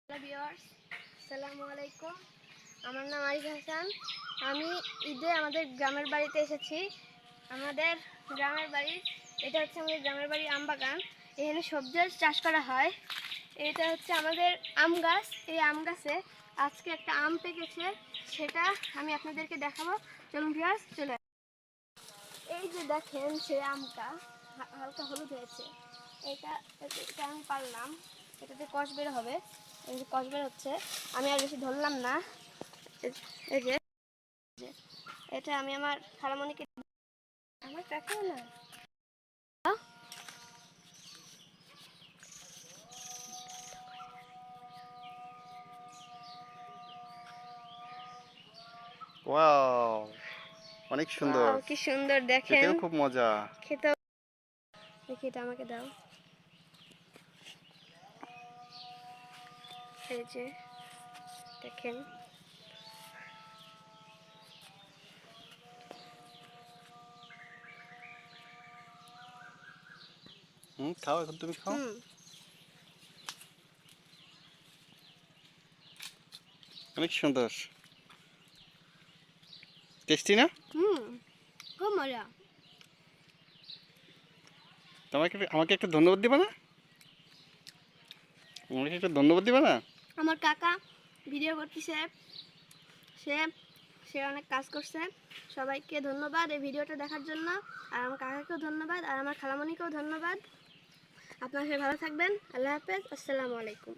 Hello viewers, আসসালামু আলাইকুম। আমার নাম আরিফ হাসান। আমি ঈদে আমাদের গ্রামের বাড়িতে এসেছি। আমাদের গ্রামের বাড়ি, এটা হচ্ছে আমাদের গ্রামের বাড়ি আমবাগান। এখানে সবজির চাষ করা হয়। এটা হচ্ছে আমাদের আম গাছ। এই আম গাছে আজকে একটা আম পেকেছে, সেটা আমি আপনাদেরকে দেখাবো। চলুন ভিউয়ার্স, চলে। এই যে দেখেন, সে আমটা হালকা হলুদ হয়েছে। এটা এটা আমি পারলাম, এটাতে কষ বের হবে। এই যে কষ বের হচ্ছে, আমি আর বেশি ধরলাম না। এই যে এটা আমি আমার খালামণিকে, আমার কাকেও না। ওয়াও, অনেক সুন্দর। কি সুন্দর দেখেন, খেতেও খুব মজা। খেতেও। দেখি, এটা আমাকে দাও। এই যে দেখেন, খাও, এখন তুমি খাও। অনেক সুন্দর, টেস্টি না? খুব মজা। আমাকে একটু ধন্যবাদ দিবা না? আমাকে একটু ধন্যবাদ দিবা না? আমার কাকা ভিডিও করতেছে, সে সে অনেক কাজ করছে। সবাইকে ধন্যবাদ এই ভিডিওটা দেখার জন্য। আর আমার কাকাকেও ধন্যবাদ, আর আমার খালামণিকেও ধন্যবাদ। আপনারা সবাই ভালো থাকবেন। আল্লাহ হাফেজ, আসসালামু আলাইকুম।